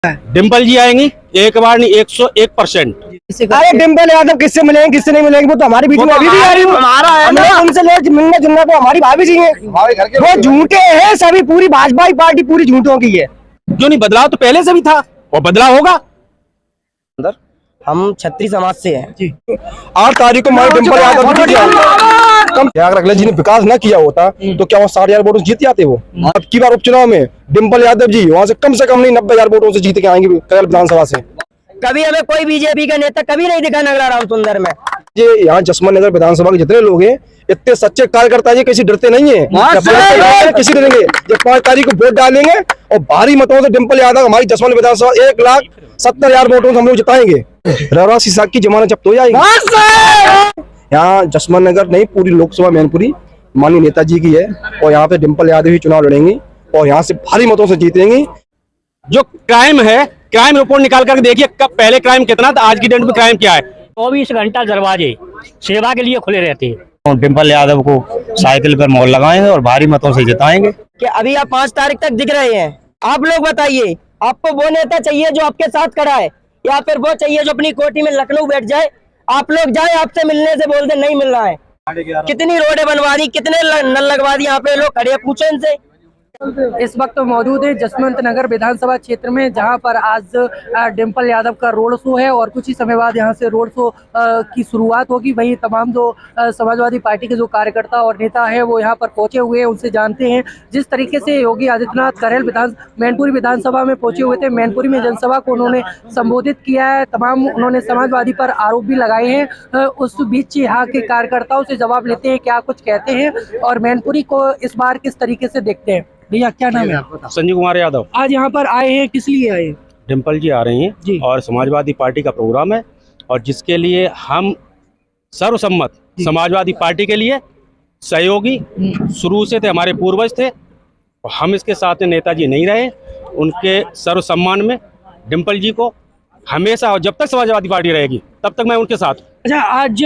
डिम्पल जी आएंगी, एक बार नहीं 101%। अरे डिम्पल यादव किससे मिलेंगे किससे नहीं मिलेंगे, वो तो हमारी बीच में अभी भी आ रही है। उनसे लोग मिलना जुलना को हमारी भाभी जी हैं, वो झूठे हैं सभी, पूरी भाजपा की पार्टी पूरी झूठों की है। क्यों नहीं? बदलाव तो पहले से भी था और बदलाव होगा। अंदर हम छत्री समाज से हैं। 8 तारीख को हमारे डिम्पल यादव जी कम त्याग रख ले, जिन्हें विकास न किया होता तो क्या वो 60,000 वोटों से जीत जाते? वो अब की बार उपचुनाव में डिम्पल यादव जी वहाँ से कम नहीं 90,000 वोटों से जीत के आएंगे केरल विधानसभा से। कभी हमें कोई बीजेपी का नेता कभी नहीं दिखा नगरा राम सुंदर में। ये यहाँ जसमत नगर विधानसभा के जितने लोग हैं इतने सच्चे कार्यकर्ता है, किसी डरते नहीं है, किसी डरेंगे। जब 5 तारीख को वोट डालेंगे और भारी मतों से डिम्पल यादव हमारी जसमत विधानसभा 1,70,000 वोटों से हम लोग जिताएंगे। रवरासी साग की जमानत जब्त हो जाएगी। यहाँ जसमत नगर नहीं पूरी लोकसभा मैनपुरी माननीय नेताजी की है और यहाँ पे डिम्पल यादव ही चुनाव लड़ेंगी और यहाँ से भारी मतों से जीतेंगी। जो क्राइम है, क्राइम रिपोर्ट निकाल कर देखिए, कब पहले क्राइम कितना था, आज की डेट में क्राइम क्या है। 24 घंटा दरवाजे सेवा के लिए खुले रहते हैं। डिम्पल यादव को साइकिल पर मोहर लगाएंगे और भारी मतों से जिताएंगे। कि अभी आप 5 तारीख तक दिख रहे हैं, आप लोग बताइए आपको वो नेता चाहिए जो आपके साथ खड़ा है या फिर वो चाहिए जो अपनी कोठी में लखनऊ बैठ जाए? आप लोग जाए आपसे मिलने से बोल दे नहीं मिल रहा है। कितनी रोडें बनवा दी, कितने नल लगवा दी, यहाँ पे लोग खड़े हैं, पूछो इनसे। इस वक्त मौजूद है जसवंत नगर विधानसभा क्षेत्र में, जहां पर आज डिम्पल यादव का रोड शो है और कुछ ही समय बाद यहां से रोड शो की शुरुआत होगी। वहीं तमाम जो समाजवादी पार्टी के जो कार्यकर्ता और नेता है वो यहां पर पहुंचे हुए हैं, उनसे जानते हैं जिस तरीके से योगी आदित्यनाथ करेल मैनपुरी विधानसभा में पहुंचे हुए थे। मैनपुरी में जनसभा को उन्होंने संबोधित किया है, तमाम उन्होंने समाजवादी पर आरोप भी लगाए हैं। उस बीच यहाँ के कार्यकर्ताओं से जवाब लेते हैं क्या कुछ कहते हैं और मैनपुरी को इस बार किस तरीके से देखते हैं। भैया क्या नाम है आपका? संजीव कुमार यादव। आज यहाँ पर आए हैं, किस लिए आए हैं? डिम्पल जी आ रही जी। हैं और समाजवादी पार्टी का प्रोग्राम है और जिसके लिए हम सर्वसम्मत समाजवादी पार्टी के लिए सहयोगी शुरू से थे, हमारे पूर्वज थे। हम इसके साथ नेताजी नहीं रहे, उनके सर्वसम्मान में डिम्पल जी को हमेशा, और जब तक समाजवादी पार्टी रहेगी तब तक मैं उनके साथ। अच्छा, आज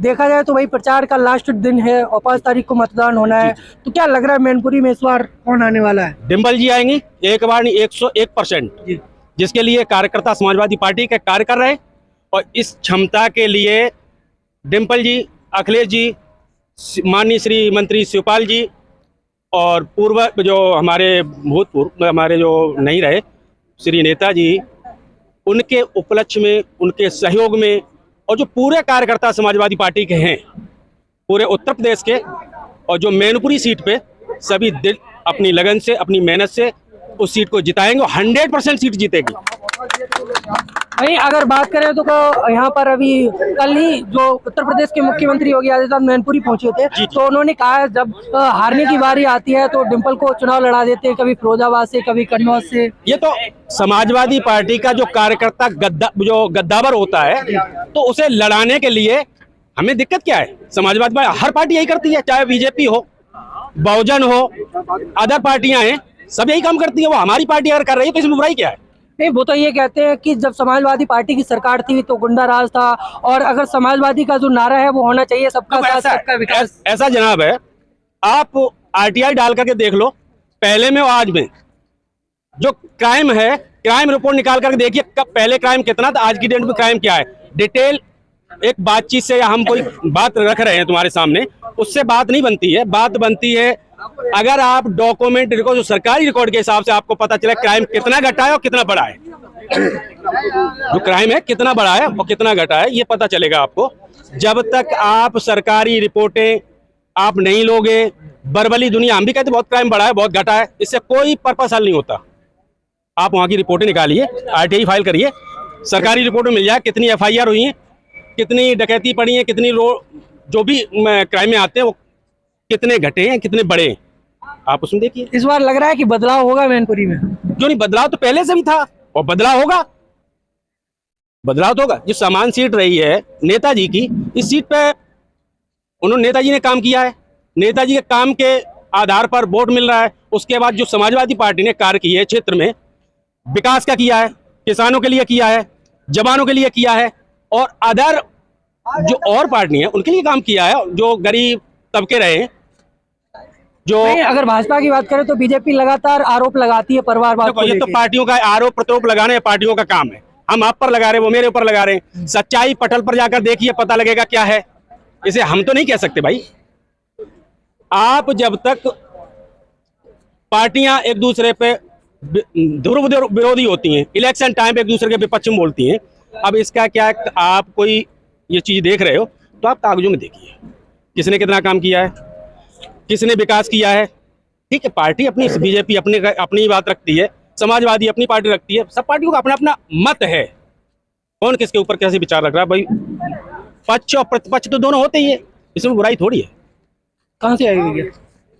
देखा जाए तो वही प्रचार का लास्ट दिन है और 5 तारीख को मतदान होना है, तो क्या लग रहा है मैनपुरी में इस बार कौन आने वाला है? डिम्पल जी आएंगी, एक बार नहीं 101%, जिसके लिए कार्यकर्ता समाजवादी पार्टी के कार्य कर रहे हैं और इस क्षमता के लिए डिम्पल जी, अखिलेश जी, माननीय श्री मंत्री शिवपाल जी और पूर्व जो हमारे भूतपूर्व हमारे जो नहीं रहे श्री नेताजी, उनके उपलक्ष्य में, उनके सहयोग में और जो पूरे कार्यकर्ता समाजवादी पार्टी के हैं पूरे उत्तर प्रदेश के और जो मैनपुरी सीट पे सभी दिल अपनी लगन से, अपनी मेहनत से उस सीट को जिताएंगे और 100% सीट जीतेगी। वहीं अगर बात करें तो यहाँ पर अभी कल ही जो उत्तर प्रदेश के मुख्यमंत्री योगी आदित्यनाथ मैनपुरी पहुंचे थे, तो उन्होंने कहा जब हारने की बारी आती है तो डिम्पल को चुनाव लड़ा देते हैं, कभी फिरोजाबाद से कभी कन्नौज से। ये तो समाजवादी पार्टी का जो कार्यकर्ता जो गद्दावर होता है तो उसे लड़ाने के लिए हमें दिक्कत क्या है? समाजवादी पार्टी, हर पार्टी यही करती है, चाहे बीजेपी हो, बहुजन हो, अदर पार्टियां हैं, सब यही काम करती है। वो हमारी पार्टी अगर कर रही है तो इसमें बुराई क्या है? नहीं, वो तो ये कहते हैं कि जब समाजवादी पार्टी की सरकार थी तो गुंडा राज था और अगर समाजवादी का जो नारा है वो होना चाहिए सबका साथ सबका विकास। ऐसा जनाब है, आप आरटीआई डाल करके देख लो, पहले में और आज में जो क्राइम है, क्राइम रिपोर्ट निकाल करके देखिए, कब पहले क्राइम कितना था, आज की डेट में क्राइम क्या है। डिटेल एक बातचीत से या हम कोई बात रख रहे हैं तुम्हारे सामने, उससे बात नहीं बनती है। बात बनती है अगर आप डॉक्यूमेंट रिकॉर्ड, जो सरकारी रिकॉर्ड के हिसाब से आपको पता चले क्राइम कितना घटा है और कितना बढ़ा है। जो क्राइम है कितना बढ़ा है और कितना घटा है ये पता चलेगा आपको। जब तक आप सरकारी रिपोर्टें आप नहीं लोगे, बरबली दुनिया, हम भी कहते बहुत क्राइम बढ़ा है, बहुत घटा है, इससे कोई पर्पस हल नहीं होता। आप वहाँ की रिपोर्टें निकालिए, आरटीआई फाइल करिए, सरकारी रिपोर्ट मिल जाए कितनी एफआईआर हुई है, कितनी डकैती पड़ी है, कितनी जो भी क्राइम में आते हैं वो कितने घटे हैं, कितने बड़े हैं, आप उसमें देखिए। इस बार लग रहा है कि बदलाव होगा मैनपुरी में। क्यों नहीं? बदलाव तो पहले से भी था और बदलाव होगा, बदलाव तो होगा। जो समान सीट रही है नेताजी की, इस सीट पे उन्होंने, नेताजी ने काम किया है, नेताजी के काम के आधार पर वोट मिल रहा है। उसके बाद जो समाजवादी पार्टी ने कार्य किए क्षेत्र में, विकास का किया है, किसानों के लिए किया है, जवानों के लिए किया है और अदर जो और पार्टी है उनके लिए काम किया है। जो गरीब तबके रहे, जो नहीं, अगर भाजपा की बात करें तो बीजेपी लगातार आरोप लगाती है परिवारवाद देखो को ये तो लेके। पार्टियों का आरोप प्रत्यारोप लगाना है, पार्टियों का काम है। हम आप पर लगा रहे हैं, वो मेरे ऊपर लगा रहे हैं। सच्चाई पटल पर जाकर देखिए, पता लगेगा क्या है। इसे हम तो नहीं कह सकते भाई। आप जब तक पार्टियां एक दूसरे पे ध्रुव विरोधी होती हैं, इलेक्शन टाइम पे एक दूसरे के विपक्ष में बोलती हैं। अब इसका क्या है, आप कोई ये चीज देख रहे हो तो आप कागजों में देखिए किसने कितना काम किया है, किसने विकास किया है। ठीक है, पार्टी अपनी, बीजेपी अपनी बात रखती है, समाजवादी अपनी पार्टी रखती है। सब पार्टियों का अपना अपना मत है, कौन किसके ऊपर कैसे विचार रख रहा है भाई। पक्ष और प्रतिपक्ष तो दोनों होते ही है, इसमें बुराई थोड़ी है। कहाँ से आए भैया?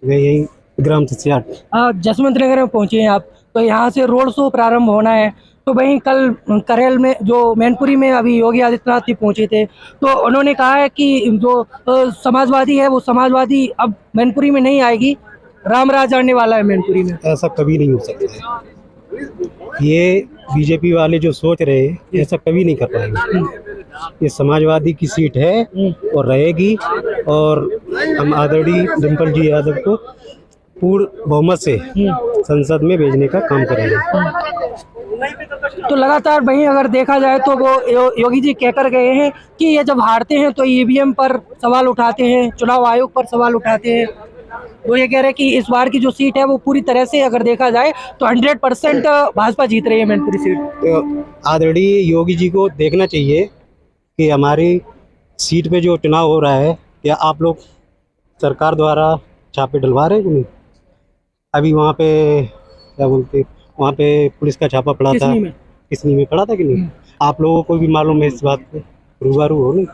मैं यही ग्राम से जसवंत नगर में पहुंचे हैं आप, तो यहाँ से रोड शो प्रारंभ होना है। तो वहीं कल करेल में जो मैनपुरी में अभी योगी आदित्यनाथ जी पहुंचे थे, तो उन्होंने कहा है कि जो समाजवादी है वो समाजवादी अब मैनपुरी में नहीं आएगी, रामराज आने वाला है मैनपुरी में। ऐसा कभी नहीं हो सकता है। ये बीजेपी वाले जो सोच रहे हैं ऐसा कभी नहीं कर पाएंगे। ये समाजवादी की सीट है और रहेगी, और हम आदरणीय डिम्पल जी यादव को पूर्ण बहुमत से संसद में भेजने का काम करेंगे। तो लगातार वहीं अगर देखा जाए तो वो योगी जी कहकर गए हैं कि ये जब हारते हैं तो ईवीएम पर सवाल उठाते हैं, चुनाव आयोग पर सवाल उठाते हैं। वो ये कह रहे हैं कि इस बार की जो सीट है वो पूरी तरह से अगर देखा जाए तो 100% भाजपा जीत रही है मैनपुरी सीट। तो आदरणीय योगी जी को देखना चाहिए कि हमारी सीट पे जो चुनाव हो रहा है, क्या आप लोग सरकार द्वारा छापे डलवा रहे हैं कि नहीं? अभी वहाँ पे क्या बोलते, वहाँ पे पुलिस का छापा पड़ा था, किसनी में पड़ा था कि नहीं? आप लोगों को भी मालूम है इस बात पे, रूबरू हो नहीं।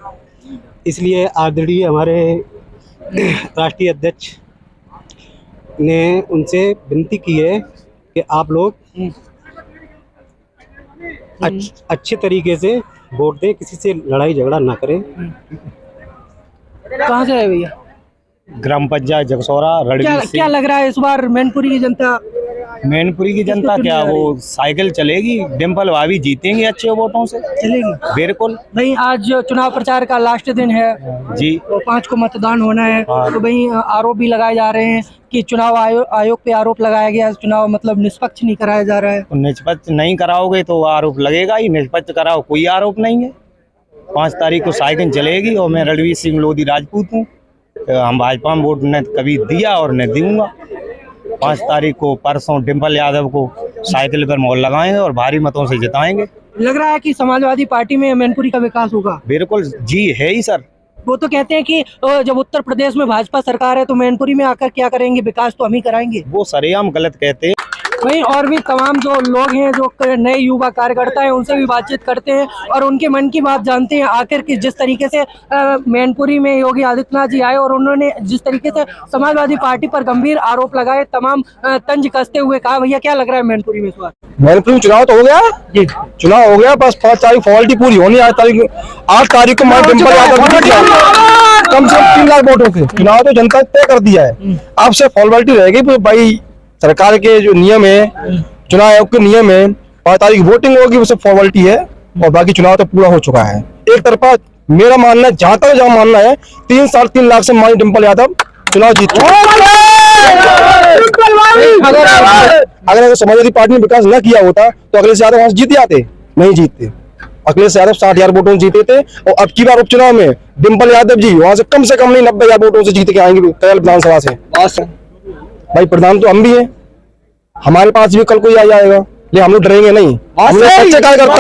इसलिए आदरणीय हमारे राष्ट्रीय अध्यक्ष ने उनसे विनती की है कि आप लोग अच्छे तरीके से वोट दें, किसी से लड़ाई झगड़ा ना करें। कहाँ से है भैया? ग्राम पंचायत जगसौरा रणवीर क्या सिंह। लग रहा है इस बार मैनपुरी की जनता? मैनपुरी की जनता क्या वो साइकिल चलेगी, डिम्पल भाभी जीतेंगे अच्छे वोटों से, चलेगी बिल्कुल। भाई आज चुनाव प्रचार का लास्ट दिन है जी, तो 5 को मतदान होना है। हाँ। तो वहीं आरोप भी लगाए जा रहे हैं कि चुनाव आयोग पे आरोप लगाया गया, चुनाव मतलब निष्पक्ष नहीं कराया जा रहा है। निष्पक्ष नहीं कराओगे तो आरोप लगेगा ही, निष्पक्ष कराओ कोई आरोप नहीं है। 5 तारीख को साइकिल चलेगी और मैं रणवीर सिंह लोधी राजपूत हूँ। हम भाजपा में वोट न कभी दिया और न दूंगा। 5 तारीख को परसों डिम्पल यादव को साइकिल पर मोहर लगाएंगे और भारी मतों से जिताएंगे। लग रहा है कि समाजवादी पार्टी में मैनपुरी का विकास होगा। बिल्कुल जी, है ही सर। वो तो कहते हैं कि जब उत्तर प्रदेश में भाजपा सरकार है तो मैनपुरी में आकर क्या करेंगे, विकास तो हम ही कराएंगे। वो सरेआम गलत कहते हैं। वहीं और भी तमाम जो लोग हैं, जो नए युवा कार्यकर्ता हैं, उनसे भी बातचीत करते हैं और उनके मन की बात जानते हैं। आखिर कि जिस तरीके से मैनपुरी में योगी आदित्यनाथ जी आए और उन्होंने जिस तरीके से समाजवादी पार्टी पर गंभीर आरोप लगाए, तमाम तंज कसते हुए कहा, भैया क्या लग रहा है मैनपुरी में इस बार? मैनपुरी में चुनाव तो हो गया जी, चुनाव हो गया, बस 5 तारीख फॉर्मेलिटी पूरी होनी है। 8 तारीख को हमारे डिम्पल यादव जीत गया कम से कम 3 लाख वोटों से। चुनाव तो जनता तय कर दिया है, अब से फॉर्मेलिटी रहेगी। भाई सरकार के जो नियम है, चुनाव आयोग के नियम है, 5 तारीख वोटिंग होगी, वो सब फॉर्मेलिटी है और बाकी चुनाव तो पूरा हो चुका है। एक तरफा मेरा मानना है, जहां मानना है, 3 लाख से हमारी डिम्पल यादव चुनाव जीत अगर समाजवादी पार्टी ने विकास न किया होता तो अखिलेश यादव वहां से जीत जाते, नहीं जीतते। अखिलेश यादव 60,000 वोटों से जीते थे और अब की बार उपचुनाव में डिम्पल यादव जी वहां से कम नहीं 90,000 वोटों से जीत के आएंगे करेल विधानसभा से। भाई प्रधान तो हम भी हैं, हमारे पास भी कल कोई आ जाएगा, लेकिन हम लोग डरेंगे नहीं। हम लोग सच्चे कार्यकर्ता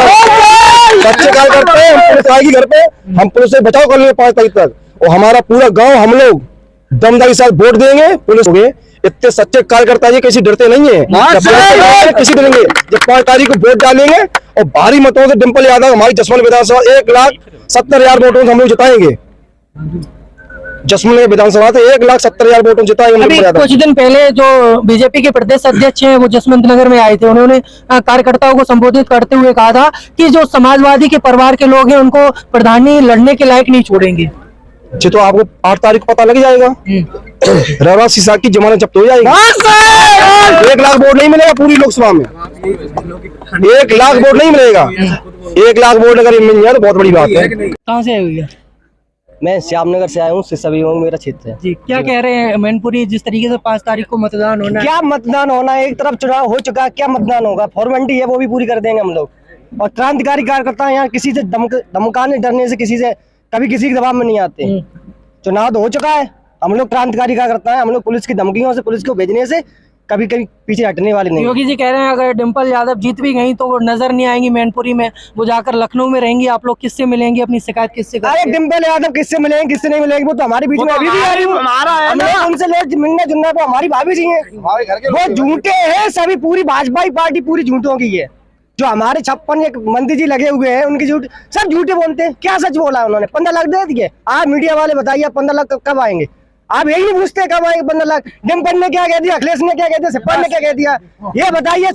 हैं, हम पुलिस आएगी घर पे, हम पुलिस से बचाव कर लेंगे 5 तारीख तक। और हमारा पूरा गांव हम लोग दमदारी के साथ वोट देंगे। पुलिस हो गए, इतने सच्चे कार्यकर्ता है, किसी डरते नहीं है, किसी डरेंगे। जब 5 तारीख को वोट डालेंगे और भारी मतों से डिम्पल यादव हमारी जसवंत विधानसभा 1,70,000 वोटों से हम लोग जिताएंगे। जसवंत विधानसभा से 1,70,000 वोटों जिताएंगे। अभी कुछ दिन पहले जो बीजेपी के प्रदेश अध्यक्ष हैं वो जसवंत नगर में आए थे, उन्होंने कार्यकर्ताओं को संबोधित करते हुए कहा था कि जो समाजवादी के परिवार के लोग हैं उनको प्रधानी लड़ने के लायक नहीं छोड़ेंगे। जी, तो आपको 8 तारीख को पता लग जाएगा, रवा सीसा की जमानत जब्त हो जाएगी। 1 लाख वोट नहीं मिलेगा पूरी लोकसभा में, 1 लाख वोट नहीं मिलेगा। 1 लाख वोट अगर मिल जाए तो बहुत बड़ी बात है। कहाँ से है भैया? मैं श्यामनगर से आया हूँ, सभी मेरा क्षेत्र है। जी, क्या कह रहे हैं मैनपुरी, जिस तरीके से 5 तारीख को मतदान होना है? क्या मतदान होना है, एक तरफ चुनाव हो चुका है, क्या मतदान होगा, फॉर्मेलिटी है वो भी पूरी कर देंगे हम लोग। और क्रांतिकारी कार्यकर्ता यहाँ किसी से धमकाने डरने से किसी से कभी किसी के दबाव में नहीं आते। चुनाव तो हो चुका है, हम लोग क्रांतिकारी कार्यकर्ता है, हम लोग पुलिस की धमकियों से, पुलिस को भेजने से कभी कभी पीछे हटने वाले नहीं। योगी जी कह रहे हैं अगर डिम्पल यादव जीत भी गई तो वो नजर नहीं आएंगी मैनपुरी में, वो जाकर लखनऊ में रहेंगी। आप लोग किससे मिलेंगे, अपनी शिकायत किससे करेंगे? अरे डिम्पल यादव किससे मिलेंगे, किससे नहीं मिलेंगे, वो तो हमारे बीच में अभी भी आ रही है, हमारा है, उनसे मिलने जुलने को हमारी भाभी जी हैं, वो झूठे हैं सभी, पूरी भाजपा पार्टी पूरी झूठों की है। जो हमारे 56 मंत्री जी लगे हुए हैं उनकी झूठ, सब झूठे बोलते हैं। क्या सच बोला है उन्होंने? 15 लाख दे दिए। आप मीडिया वाले बताइए 15 लाख कब आएंगे? आप यही नहीं पूछते कब आएंगे 15 लाख? डिम्पल ने क्या कह दिया, अखिलेश ने क्या कह दिया, सिप्पा ने क्या कह दिया, ये बताइए।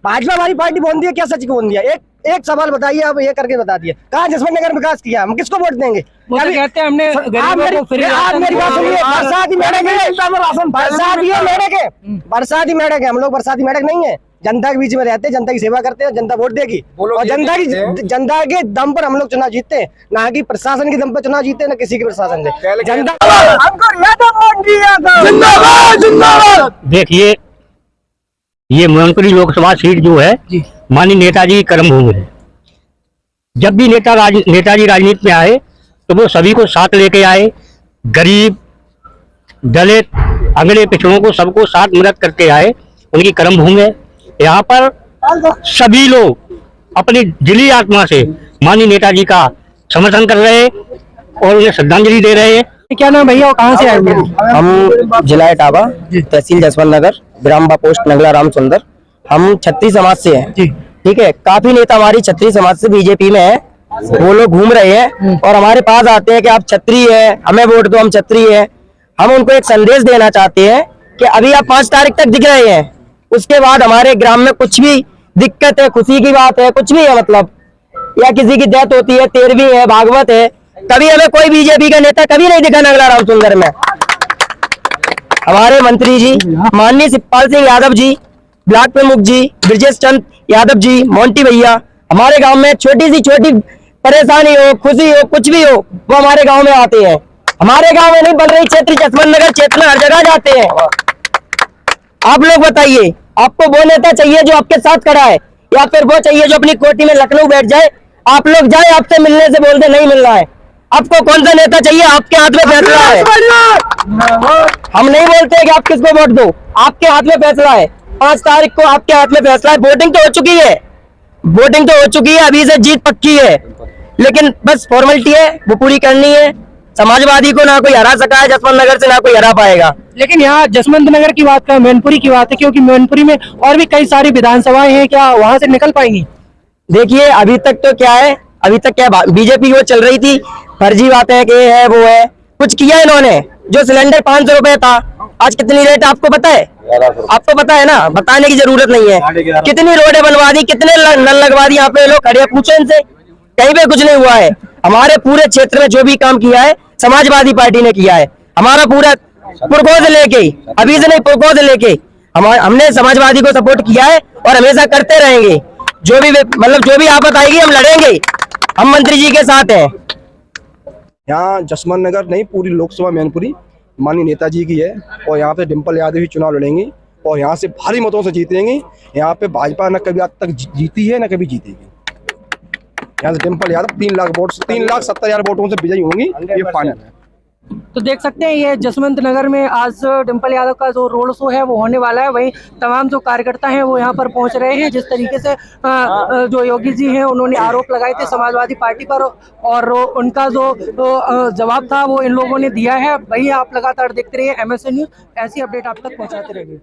भाजपा हमारी पार्टी बोल दी है, क्या सच बोल दिया? एक सवाल बताइए, आप ये करके बता दिया। कहाँ जसवंत नगर विकास किया? हम किसको वोट देंगे? वो तो कहते हैं हमने आप मेरी बात सुनिए, बरसाती मेढक है, हम लोग बरसाती मेढक नहीं है। जनता के बीच में रहते हैं, जनता की सेवा करते हैं, जनता वोट देगी और जनता के दम पर हम लोग चुनाव जीतते हैं, ना कि प्रशासन के दम पर चुनाव जीतते हैं, ना किसी के प्रशासन से। जनता देखिए, ये मैनपुरी लोकसभा सीट जो है माननीय नेताजी की कर्मभूमि है। जब भी नेताजी राजनीति में आए तो वो सभी को साथ लेके आए, गरीब, दलित, अगड़े पिछड़ों को सबको साथ मदद करके आए। उनकी कर्मभूमि है। यहाँ पर सभी लोग अपनी दिली आत्मा से माननीय नेताजी का समर्थन कर रहे हैं और उन्हें श्रद्धांजलि दे रहे हैं। क्या नाम भैया, कहाँ से आए हुए? हम जिला इटावा, तहसील जसवंत नगर, ग्राम पोस्ट नगला राम सुंदर। हम छत्री समाज से हैं। ठीक है, काफी नेता हमारी छत्री समाज से बीजेपी में है, वो लोग घूम रहे हैं और हमारे पास आते हैं कि आप छत्री है, हमें वोट दो, हम छत्री है। हम उनको एक संदेश देना चाहते हैं कि अभी आप 5 तारीख तक दिख रहे हैं, उसके बाद हमारे ग्राम में कुछ भी दिक्कत है, खुशी की बात है, कुछ भी है मतलब, या किसी की डेथ होती है, 13वीं है, भागवत है, कभी हमें कोई बीजेपी का नेता कभी नहीं दिखा नगला राम सुंदर में। हमारे मंत्री जी माननीय शिवपाल सिंह यादव जी, ब्लॉक प्रमुख जी ब्रजेश चंद यादव जी, मोंटी भैया, हमारे गांव में छोटी सी छोटी परेशानी हो, खुशी हो, कुछ भी हो, वो हमारे गांव में आते हैं। हमारे गांव में नहीं बन रही क्षेत्र, जसवंत नगर क्षेत्र में हर जगह जाते हैं। आप लोग बताइए, आपको वो नेता चाहिए जो आपके साथ खड़ा है, या फिर वो चाहिए जो अपनी कोठी में लखनऊ बैठ जाए? आप लोग जाए, आपसे मिलने से बोल दे नहीं मिल रहा है। आपको कौन सा नेता चाहिए? आपके हाथ में फैसला है। हम नहीं बोलते कि आप किसको वोट दो, आपके हाथ में फैसला है। 5 तारीख को आपके हाथ में फैसला है। वोटिंग तो हो चुकी है, वोटिंग तो हो चुकी है, अभी से जीत पक्की है, लेकिन बस फॉर्मेलिटी है, वो पूरी करनी है। समाजवादी को ना कोई हरा सका है जसवंत नगर से, ना कोई हरा पाएगा। लेकिन यहाँ जसवंत नगर की बात करें, मैनपुरी की बात है, क्योंकि मैनपुरी में और भी कई सारी विधानसभाएं हैं, क्या वहां से निकल पाएंगी? देखिए, अभी तक तो क्या है, अभी तक क्या बीजेपी वो चल रही थी, फर्जी बातें कि है वो है, कुछ किया इन्होंने। जो सिलेंडर 500 रुपए था, आज कितनी रेट आपको पता है? आपको पता है ना, बताने की जरूरत नहीं है। कितनी रोडें बनवा दी, कितने नल लगवा दी, यहाँ पे लोग खड़े, पूछो इनसे, कहीं पे कुछ नहीं हुआ है। हमारे पूरे क्षेत्र में जो भी काम किया है समाजवादी पार्टी ने किया है। हमारा पूरा पुरखों से लेके, अभी से नहीं, पुरखों से लेके हमने समाजवादी को सपोर्ट किया है और हमेशा करते रहेंगे। जो भी मतलब जो भी आफत आएगी हम लड़ेंगे, हम मंत्री जी के साथ हैं। यहाँ जसवंत नगर नहीं, पूरी लोकसभा मैनपुरी माननीय नेताजी की है और यहाँ पे डिम्पल यादव ही चुनाव लड़ेंगी और यहाँ से भारी मतों से जीतेंगी। यहाँ पे भाजपा न कभी आज तक जीती है, न कभी जीतेगी। यहाँ से डिम्पल यादव 3,70,000 वोटों से विजयी होंगी, ये फाइनल है। तो देख सकते हैं ये जसवंत नगर में आज डिम्पल यादव का जो रोड शो है वो होने वाला है। वहीं तमाम जो कार्यकर्ता हैं वो यहाँ पर पहुँच रहे हैं। जिस तरीके से जो योगी जी हैं उन्होंने आरोप लगाए थे समाजवादी पार्टी पर और उनका जो जवाब था वो इन लोगों ने दिया है। वही आप लगातार देखते रहिए MSN न्यूज़, ऐसी अपडेट आप तक पहुँचाते रहेंगे।